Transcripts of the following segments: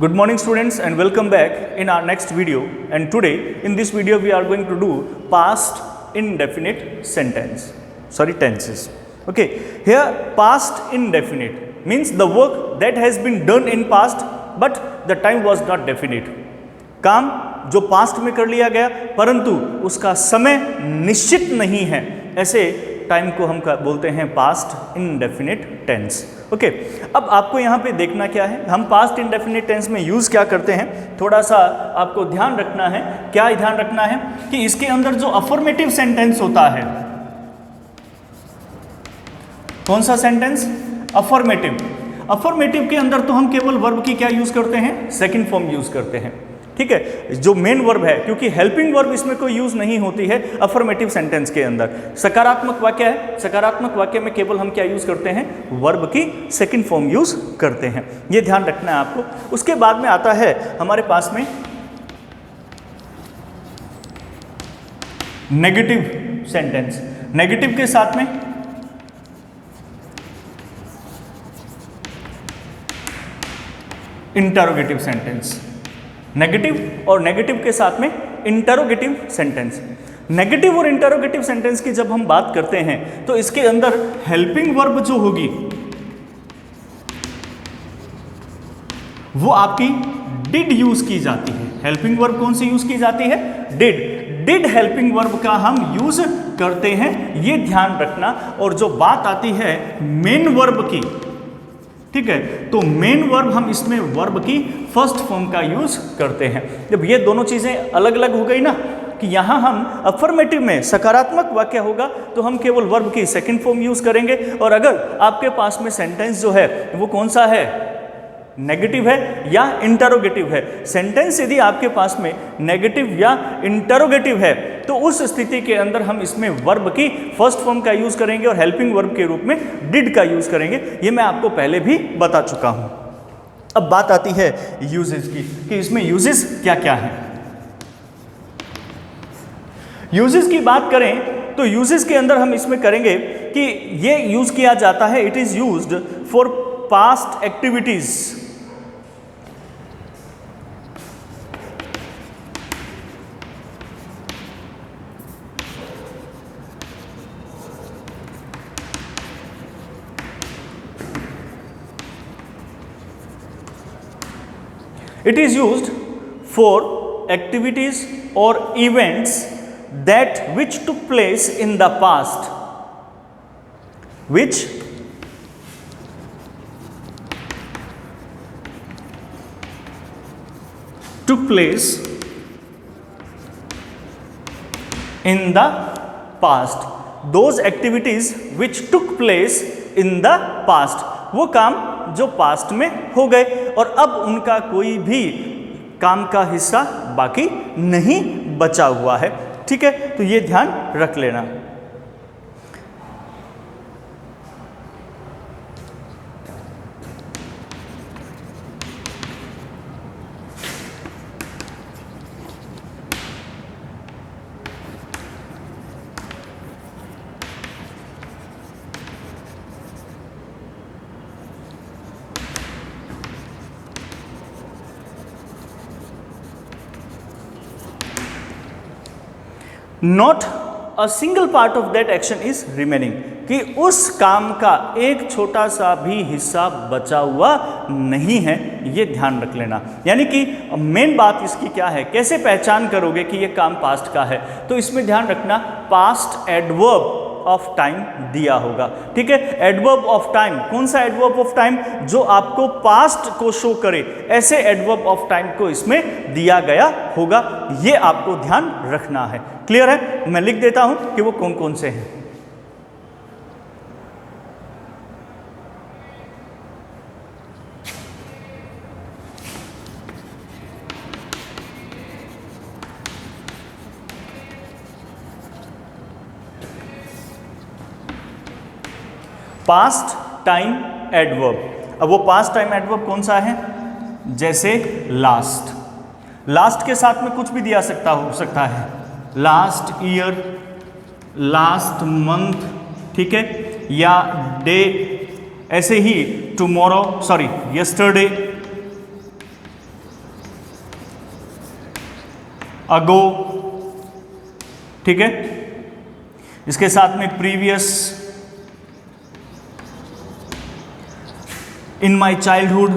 Good morning students and welcome back in our next video, and today in this video we are going to do past indefinite tenses. Okay, here past indefinite means the work that has been done in past but the time was not definite. काम जो past में कर लिया गया परंतु उसका समय निश्चित नहीं है, ऐसे टाइम को हम बोलते हैं पास्ट इनडेफिनिट टेंस। ओके, अब आपको यहाँ पे देखना क्या है, हम पास्ट इनडेफिनिट टेंस में यूज़ क्या करते हैं, थोड़ा सा आपको ध्यान रखना है। क्या ध्यान रखना है कि इसके अंदर जो अफर्मेटिव सेंटेंस होता है, कौन सा सेंटेंस, अफर्मेटिव के अंदर तो हम केवल वर्ब की क्या यूज़ करते हैं, सेकेंड फॉर्म यूज़ करते हैं। ठीक है, जो मेन वर्ब है, क्योंकि हेल्पिंग वर्ब इसमें कोई यूज नहीं होती है अफर्मेटिव सेंटेंस के अंदर। सकारात्मक वाक्य है, सकारात्मक वाक्य में केवल हम क्या यूज करते हैं, वर्ब की सेकंड फॉर्म यूज करते हैं, ये ध्यान रखना है आपको। उसके बाद में आता है हमारे पास में नेगेटिव सेंटेंस। नेगेटिव के साथ में इंटरोगेटिव सेंटेंस, नेगेटिव और नेगेटिव के साथ में इंटरोगेटिव सेंटेंस। नेगेटिव और इंटरोगेटिव सेंटेंस की जब हम बात करते हैं तो इसके अंदर हेल्पिंग वर्ब जो होगी वो आपकी डिड यूज की जाती है। हेल्पिंग वर्ब कौन सी यूज की जाती है, डिड हेल्पिंग वर्ब का हम यूज करते हैं, ये ध्यान रखना। और जो बात आती है मेन वर्ब की, ठीक है, तो मेन वर्ब हम इसमें वर्ब की फर्स्ट फॉर्म का यूज करते हैं। जब ये दोनों चीजें अलग अलग हो गई ना, कि यहां हम अफर्मेटिव में सकारात्मक वाक्य होगा तो हम केवल वर्ब की सेकंड फॉर्म यूज करेंगे, और अगर आपके पास में सेंटेंस जो है वो कौन सा है, नेगेटिव है या इंटरोगेटिव है। सेंटेंस यदि आपके पास में नेगेटिव या इंटरोगेटिव है तो उस स्थिति के अंदर हम इसमें वर्ब की फर्स्ट फॉर्म का यूज करेंगे और हेल्पिंग वर्ब के रूप में डिड का यूज करेंगे। ये मैं आपको पहले भी बता चुका हूं। अब बात आती है यूजेस की, कि इसमें यूजेस क्या क्या है। यूजेस की बात करें तो यूजेस के अंदर हम इसमें करेंगे कि ये यूज किया जाता है, it is used for past activities. It is used for activities or events that which took place in the past, which took place in the past. Those activities which took place in the past, वो काम जो past में हो गए और अब उनका कोई भी काम का हिस्सा बाकी नहीं बचा हुआ है। ठीक है, तो ये ध्यान रख लेना। Not a single part of that action is remaining, कि उस काम का एक छोटा सा भी हिस्सा बचा हुआ नहीं है, ये ध्यान रख लेना। यानी कि मेन बात इसकी क्या है, कैसे पहचान करोगे कि ये काम पास्ट का है, तो इसमें ध्यान रखना पास्ट एडवर्ब ऑफ टाइम दिया होगा। ठीक है, एडवर्ब ऑफ टाइम, कौन सा एडवर्ब ऑफ टाइम, जो आपको पास्ट को शो करे, ऐसे एडवर्ब ऑफ टाइम को इसमें दिया गया होगा, ये आपको ध्यान रखना है। क्लियर है, मैं लिख देता हूं कि वो कौन कौन से हैं। Past time adverb. अब वो पास्ट टाइम एडवर्ब कौन सा है, जैसे लास्ट, लास्ट के साथ में कुछ भी दिया हो सकता है, लास्ट ईयर, लास्ट मंथ, ठीक है, या डे, ऐसे ही टुमारो, सॉरी यस्टरडे, अगो, ठीक है। इसके साथ में previous, in my childhood,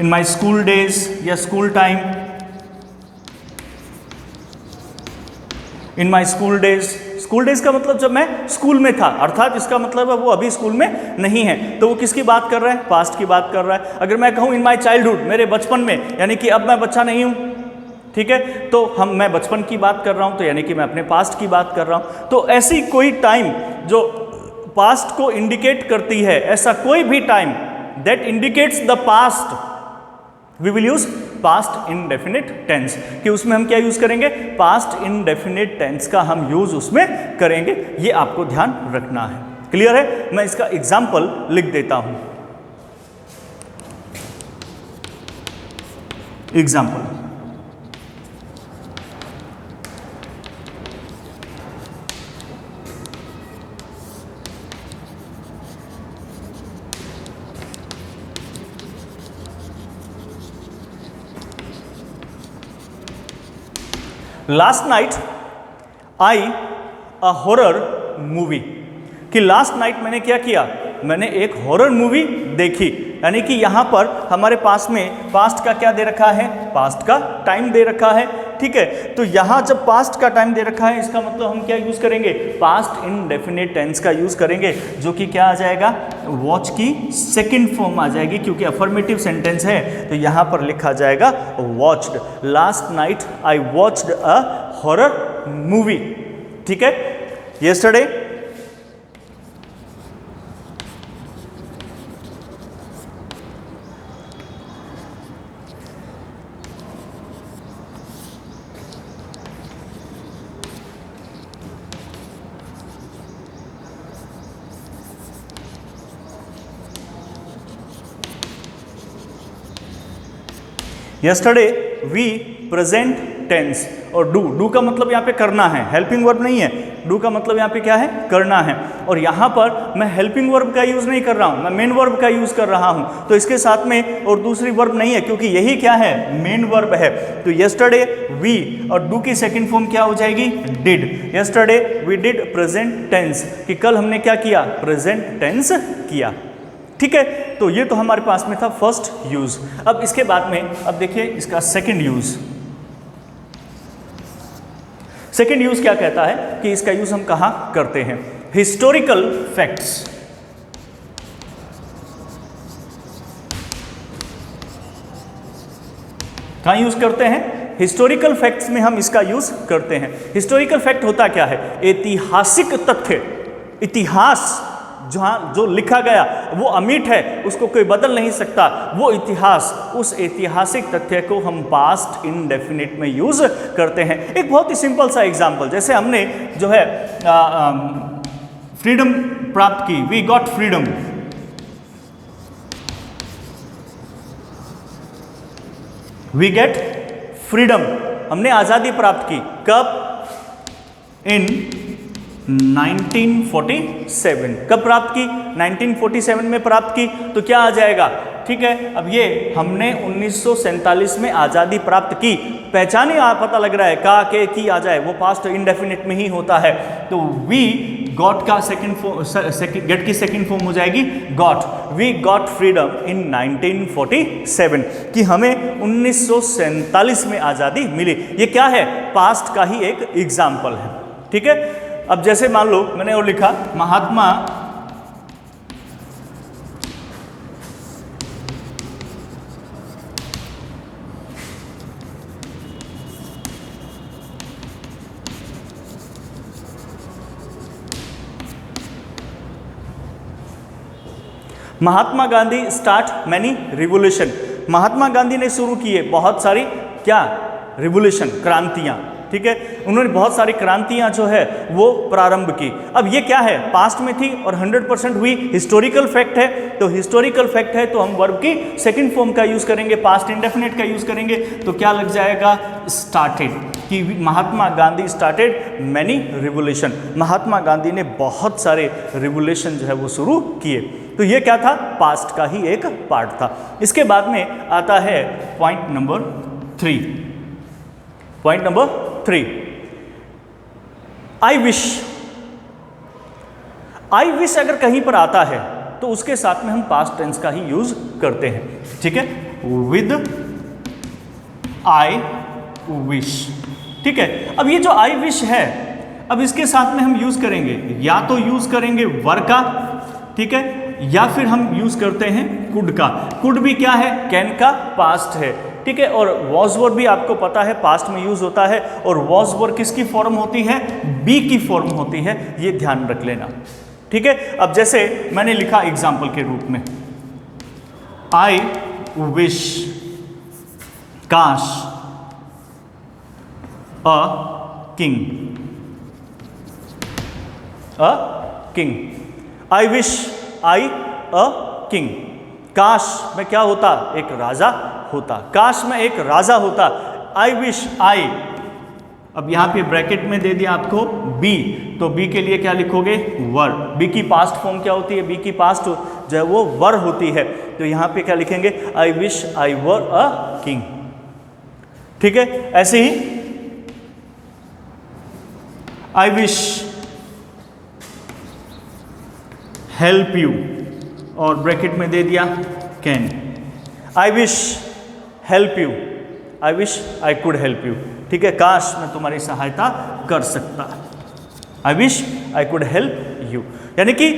in my school days या school time, in my school days. School days का मतलब जब मैं स्कूल में था, अर्थात इसका मतलब है वो अभी स्कूल में नहीं है, तो वो किसकी बात कर रहा है? पास्ट की बात कर रहा है। अगर मैं कहूँ इन माई चाइल्डहुड, मेरे बचपन में, यानी कि अब मैं बच्चा नहीं हूँ, ठीक है, तो मैं बचपन की बात कर रहा हूँ, तो यानी कि मैं अपने पास्ट की बात कर रहा हूँ। तो ऐसी कोई टाइम जो पास्ट को इंडिकेट करती है, ऐसा कोई भी time that indicates the past, we will use past indefinite tense, कि उसमें हम क्या यूज करेंगे? पास्ट इंडेफिनिट टेंस का हम यूज उसमें करेंगे। ये आपको ध्यान रखना है। क्लियर है? मैं इसका एग्जाम्पल लिख देता हूं। एग्जाम्पल, लास्ट नाइट आई अ हॉरर मूवी, कि लास्ट नाइट मैंने क्या किया? मैंने एक हॉरर मूवी देखी। यानी कि यहां पर हमारे पास में पास्ट का क्या दे रखा है? पास्ट का टाइम दे रखा है, ठीक है। तो यहां जब पास्ट का टाइम दे रखा है, इसका मतलब हम क्या यूज करेंगे? पास्ट इंडेफिनिट टेंस का यूज करेंगे, जो कि क्या आ जाएगा? वॉच की सेकंड फॉर्म आ जाएगी, क्योंकि अफर्मेटिव सेंटेंस है, तो यहां पर लिखा जाएगा watched. Last night I watched a horror movie, ठीक है। Yesterday, yesterday we present tense, और डू का मतलब यहाँ पे करना है, हेल्पिंग वर्ब नहीं है। डू का मतलब यहाँ पे क्या है? करना है। और यहाँ पर मैं हेल्पिंग वर्ब का यूज नहीं कर रहा हूँ, मैं मेन वर्ब का यूज कर रहा हूँ। तो इसके साथ में और दूसरी वर्ब नहीं है, क्योंकि यही क्या है? मेन वर्ब है। तो यस्टरडे वी और डू की सेकंड फॉर्म क्या हो जाएगी? Did. Yesterday we did present tense, कि कल हमने क्या किया? प्रेजेंट टेंस किया, ठीक है। तो ये तो हमारे पास में था फर्स्ट यूज। अब इसके बाद में अब देखिए इसका सेकंड यूज। सेकंड यूज क्या कहता है कि इसका यूज हम कहां करते हैं? Historical facts. कहां यूज करते हैं? हिस्टोरिकल फैक्ट्स में हम इसका यूज करते हैं। हिस्टोरिकल फैक्ट होता क्या है? ऐतिहासिक तथ्य। इतिहास जहाँ जो लिखा गया वो अमिट है, उसको कोई बदल नहीं सकता। वो इतिहास, उस ऐतिहासिक तथ्य को हम पास्ट इंडेफिनिट में यूज करते हैं। एक बहुत ही सिंपल सा एग्जांपल, जैसे हमने जो है फ्रीडम प्राप्त की, we got freedom. We get freedom, हमने आजादी प्राप्त की। कब? इन 1947। कब प्राप्त की? 1947 में प्राप्त की। तो क्या आ जाएगा? ठीक है, अब ये हमने 1947 में आज़ादी प्राप्त की। पहचान ही पता लग रहा है, का के की आ जाए, वो पास्ट इंडेफिनिट में ही होता है। तो वी गॉट का गेट की सेकंड फॉर्म हो जाएगी got. We got freedom in 1947, कि हमें 1947 में आज़ादी मिली। ये क्या है? पास्ट का ही एक एग्जाम्पल है, ठीक है। अब जैसे मान लो मैंने और लिखा Mahatma Gandhi start many revolution. Mahatma Gandhi ने शुरू किए बहुत सारी क्या? रिवोल्यूशन, क्रांतियां, ठीक है। उन्होंने बहुत सारी क्रांतियां जो है वो प्रारंभ की। अब ये क्या है? पास्ट में थी और 100% हुई। हिस्टोरिकल फैक्ट है, तो हिस्टोरिकल फैक्ट है तो हम वर्ब की सेकंड फॉर्म का यूज करेंगे, पास्ट इंडेफिनिट का यूज करेंगे। तो क्या लग जाएगा? स्टार्टेड, कि Mahatma Gandhi started many revolution. Mahatma Gandhi ने बहुत सारे रिवोल्यूशन जो है वो शुरू किए। तो ये क्या था, पास्ट का ही एक पार्ट था। इसके बाद में आता है point number 3। Point number 3, I wish. I wish अगर कहीं पर आता है तो उसके साथ में हम पास्ट टेंस का ही यूज करते हैं, ठीक है, विद आई विश, ठीक है। अब ये जो आई विश है, अब इसके साथ में हम यूज करेंगे, या तो यूज करेंगे वर का, ठीक है, या फिर हम यूज करते हैं कुड का। कुड भी क्या है, कैन का पास्ट है, ठीक है। और वॉज वर भी आपको पता है पास्ट में यूज होता है, और वॉज वर किसकी फॉर्म होती है, बी की फॉर्म होती है, ये ध्यान रख लेना, ठीक है। अब जैसे मैंने लिखा एग्जाम्पल के रूप में, आई विश, काश, a king, a king. I wish I a king, काश मैं क्या होता, एक राजा होता, काश मैं एक राजा होता। आई विश आई, अब यहां पे ब्रैकेट में दे दिया आपको बी, तो बी के लिए क्या लिखोगे, वर। बी की पास्ट फॉर्म क्या होती है, बी की पास्ट जो है वो वर होती है, तो यहां पे क्या लिखेंगे, I wish I were a king, ठीक है। ऐसे ही आई विश हेल्प यू, और ब्रैकेट में दे दिया can. I wish help you, I wish I could help you, ठीक है, काश मैं तुम्हारी सहायता कर सकता, I wish I could help you. यानी कि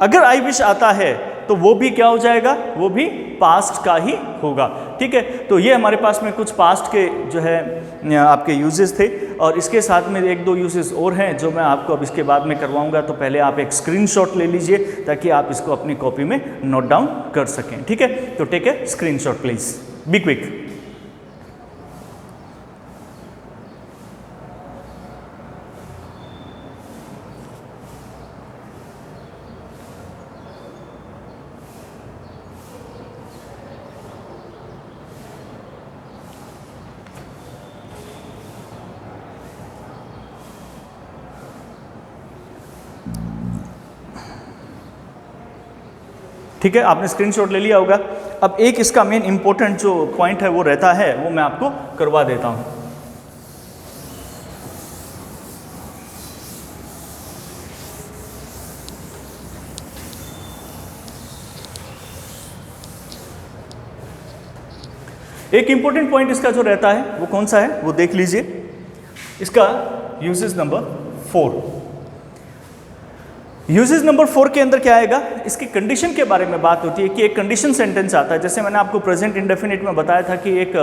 अगर आई विश आता है तो वो भी क्या हो जाएगा, वो भी पास्ट का ही होगा, ठीक है। तो ये हमारे पास में कुछ पास्ट के जो है आपके यूजेस थे, और इसके साथ में एक दो यूजेस और हैं जो मैं आपको अब इसके बाद में करवाऊंगा। तो पहले आप एक स्क्रीनशॉट ले लीजिए ताकि आप इसको अपनी कॉपी में नोट डाउन कर सकें, ठीक है। तो take a screenshot please, be quick. ठीक है, आपने स्क्रीनशॉट ले लिया होगा। अब एक इसका मेन इंपॉर्टेंट जो पॉइंट है वो रहता है, वो मैं आपको करवा देता हूं। एक इंपॉर्टेंट पॉइंट इसका जो रहता है वो कौन सा है, वो देख लीजिए। इसका यूजेस नंबर 4। यूजेस नंबर 4 के अंदर क्या आएगा, इसकी कंडीशन के बारे में बात होती है कि एक कंडीशन सेंटेंस आता है। जैसे मैंने आपको प्रेजेंट इंडेफिनिट में बताया था कि एक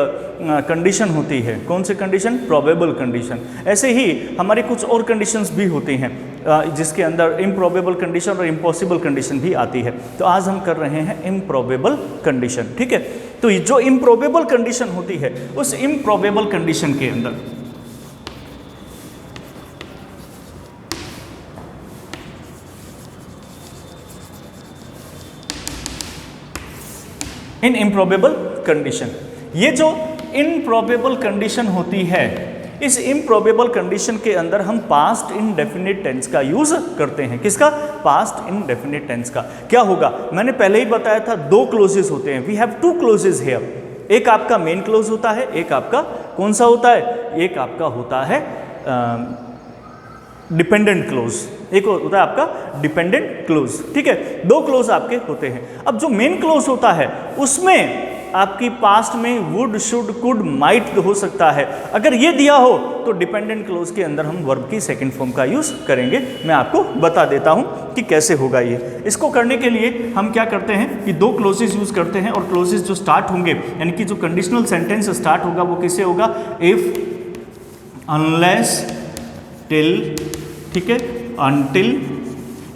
कंडीशन होती है, कौन सी कंडीशन, प्रोबेबल कंडीशन। ऐसे ही हमारी कुछ और कंडीशंस भी होती हैं जिसके अंदर इम्प्रोबेबल कंडीशन और इम्पॉसिबल कंडीशन भी आती है। तो आज हम कर रहे हैं इम्प्रोबेबल कंडीशन, ठीक है। तो जो इम्प्रोबेबल कंडीशन होती है, उस इम्प्रोबेबल कंडीशन के अंदर इन इम्प्रोबेबल कंडीशन, ये जो इम्प्रोबेबल कंडीशन होती है, इस इम्प्रोबेबल कंडीशन के अंदर हम पास्ट इंडेफिनिट टेंस का यूज करते हैं। किसका, पास्ट इंडेफिनिट टेंस का। क्या होगा, मैंने पहले ही बताया था, दो क्लोजेस होते हैं, we have two clauses here. एक आपका मेन क्लोज होता है, एक आपका कौन सा होता है, एक आपका होता है डिपेंडेंट क्लोज, एक होता है आपका डिपेंडेंट क्लोज, ठीक है। दो क्लोज आपके होते हैं। अब जो मेन क्लोज होता है उसमें आपकी पास्ट में वुड, शुड, कुड, माइट हो सकता है। अगर ये दिया हो तो डिपेंडेंट क्लोज के अंदर हम वर्ब की सेकंड फॉर्म का यूज करेंगे। मैं आपको बता देता हूं कि कैसे होगा ये। इसको करने के लिए हम क्या करते हैं कि दो क्लोजेस यूज करते हैं, और क्लोजेस जो स्टार्ट होंगे, यानी कि जो कंडीशनल सेंटेंस स्टार्ट होगा वो किससे होगा, इफ, अनलेस, टिल, ठीक है, अनटिल,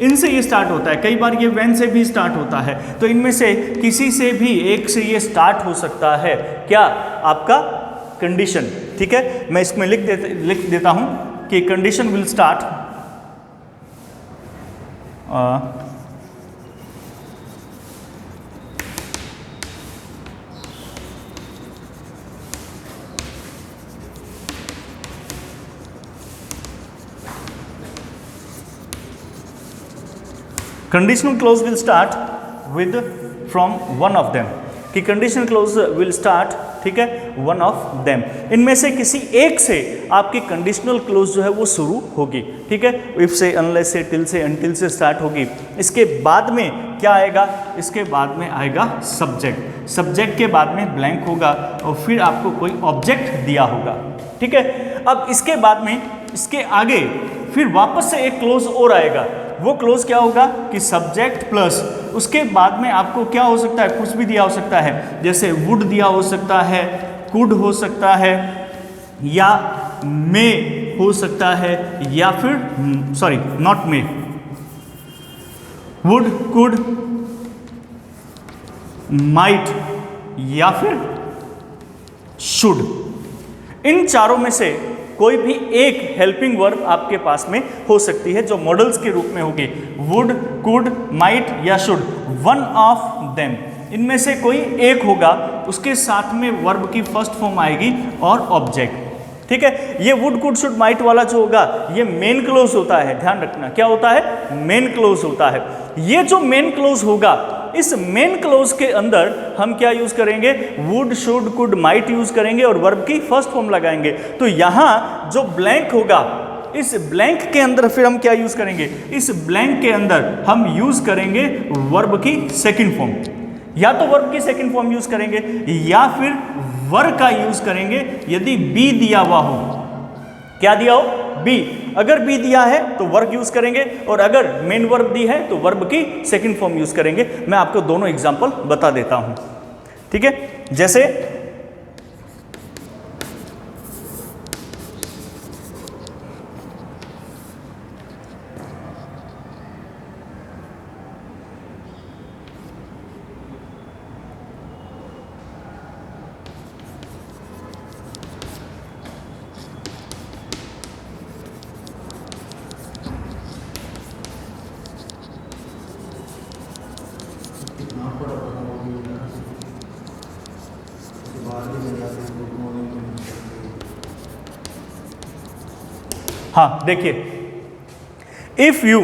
इनसे ये स्टार्ट होता है। कई बार ये व्हेन से भी स्टार्ट होता है। तो इनमें से किसी से भी एक से ये स्टार्ट हो सकता है, क्या, आपका कंडीशन, ठीक है। मैं इसमें लिख देता हूं कि condition will start conditional clause will start with from one of them, कि कंडीशनल क्लोज विल स्टार्ट, ठीक है, वन ऑफ देम, इनमें से किसी एक से आपकी कंडीशनल क्लोज जो है वो शुरू होगी, ठीक है, इफ से, अनलेस से, टिल से, अनटिल से स्टार्ट होगी। इसके बाद में क्या आएगा, इसके बाद में आएगा सब्जेक्ट, सब्जेक्ट के बाद में ब्लैंक होगा और फिर आपको कोई ऑब्जेक्ट दिया होगा, ठीक है। अब इसके बाद में, इसके आगे फिर वापस से एक क्लोज और आएगा, वो क्लोज क्या होगा कि सब्जेक्ट प्लस उसके बाद में आपको क्या हो सकता है, कुछ भी दिया हो सकता है, जैसे वुड दिया हो सकता है, कुड हो सकता है, या मे हो सकता है, या फिर sorry not may, would, could, might या फिर शुड। इन चारों में से कोई भी एक हेल्पिंग वर्ब आपके पास में हो सकती है जो मॉडल्स के रूप में होगी, वुड, कुड, माइट या शुड, वन ऑफ देम, इनमें से कोई एक होगा, उसके साथ में वर्ब की फर्स्ट फॉर्म आएगी और ऑब्जेक्ट, ठीक है। ये वुड, कुड, शुड, माइट वाला जो होगा ये मेन क्लोज होता है, ध्यान रखना क्या होता है, मेन क्लोज होता है। ये जो मेन क्लोज होगा, इस मेन क्लोज के अंदर हम क्या यूज करेंगे, would, should, could, might use करेंगे और वर्ब की फर्स्ट फॉर्म लगाएंगे। तो यहां जो ब्लैंक होगा, इस ब्लैंक के अंदर फिर हम क्या यूज करेंगे, इस ब्लैंक के अंदर हम यूज करेंगे वर्ब की सेकंड फॉर्म, या तो वर्ब की सेकंड फॉर्म यूज करेंगे या फिर वर्ब का यूज करेंगे यदि बी दिया हुआ हो। क्या दिया हो, बी, अगर बी दिया है तो वर्ब यूज करेंगे और अगर मेन वर्ब दी है तो वर्ब की सेकंड फॉर्म यूज करेंगे। मैं आपको दोनों एग्जांपल बता देता हूं, ठीक है। जैसे हाँ देखिए, इफ यू,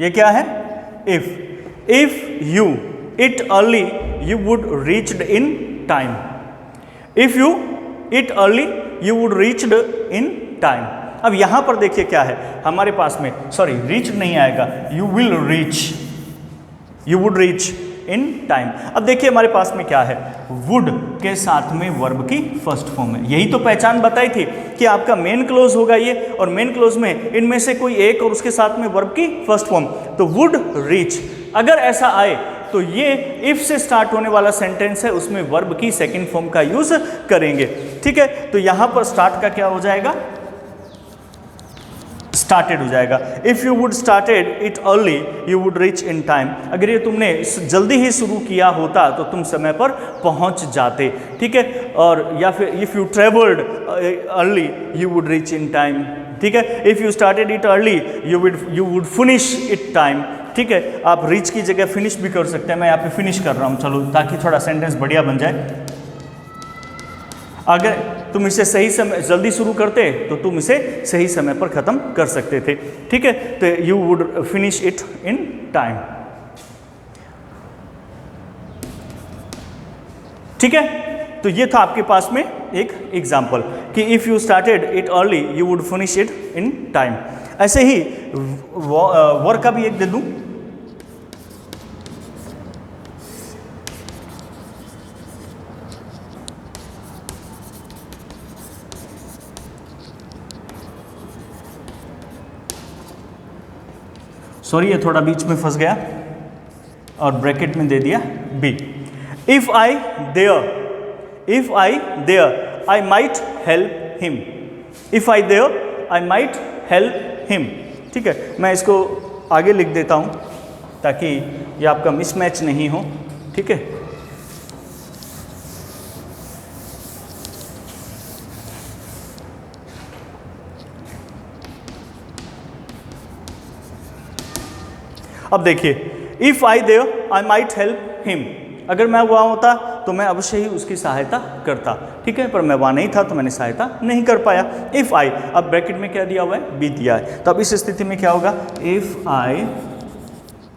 ये क्या है, if you it early you would reached in time, if you it early you would reached in time. अब यहां पर देखिए क्या है हमारे पास में, सॉरी रीच नहीं आएगा, you will reach, you would reach in time. अब देखिए हमारे पास में क्या है, वुड के साथ में वर्ब की फर्स्ट फॉर्म है, यही तो पहचान बताई थी कि आपका मेन क्लोज होगा ये, और मेन क्लोज में इनमें से कोई एक और उसके साथ में वर्ब की फर्स्ट फॉर्म, तो वुड रीच। अगर ऐसा आए तो ये इफ से स्टार्ट होने वाला सेंटेंस है, उसमें वर्ब की सेकंड फॉर्म का यूज करेंगे, ठीक है। तो यहां पर स्टार्ट का क्या हो जाएगा, स्टार्टेड हो जाएगा। If you would started it early you would reach in time, अगर ये तुमने जल्दी ही शुरू किया होता तो तुम समय पर पहुंच जाते, ठीक है। और या फिर if you travelled early you would reach in time, ठीक है। If you started it early you would finish it time, ठीक है। आप रीच की जगह फिनिश भी कर सकते हैं, मैं यहाँ पे फिनिश कर रहा हूँ, चलो ताकि थोड़ा सेंटेंस बढ़िया बन जाए। अगर तुम इसे सही समय जल्दी शुरू करते तो तुम इसे सही समय पर ख़त्म कर सकते थे, ठीक है। तो you would finish it in time, ठीक है। तो ये था आपके पास में एक एग्जाम्पल कि if you started it early you would finish it in time. ऐसे ही वर्क का भी एक दे दूं, सॉरी ये थोड़ा बीच में फंस गया और ब्रैकेट में दे दिया B. If I there I might help him, if I there I might help him, ठीक है। मैं इसको आगे लिख देता हूं ताकि ये आपका मिसमैच नहीं हो, ठीक है। अब देखिए, if I there I might help him, अगर मैं वहाँ होता तो मैं अवश्य ही उसकी सहायता करता, ठीक है। पर मैं वहाँ नहीं था तो मैंने सहायता नहीं कर पाया। इफ आई, अब ब्रैकेट में क्या दिया हुआ है, बी दिया है, तो अब इस स्थिति में क्या होगा, if I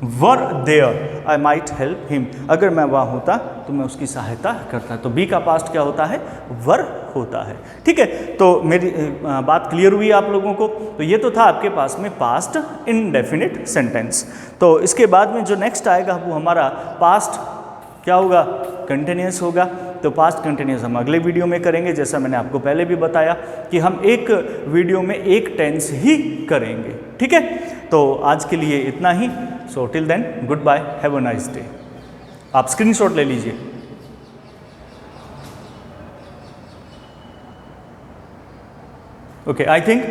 were there I might help him, अगर मैं वहाँ होता तो मैं उसकी सहायता करता। तो बी का पास्ट क्या होता है, वर होता है। ठीक है, तो मेरी बात क्लियर हुई आप लोगों को। तो ये तो था आपके पास में पास्ट इनडेफिनिट सेंटेंस। तो इसके बाद में जो नेक्स्ट आएगा वो हमारा पास्ट क्या होगा, कंटिन्यूस होगा। तो पास्ट कंटिन्यूस हम अगले वीडियो में करेंगे, जैसा मैंने आपको पहले भी बताया कि हम एक वीडियो में एक टेंस ही करेंगे। ठीक है, तो आज के लिए इतना ही। So till then goodbye, have a nice day. आप स्क्रीनशॉट ले लीजिए। Okay, I think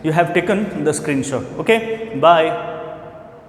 you have taken the screenshot. Okay, bye.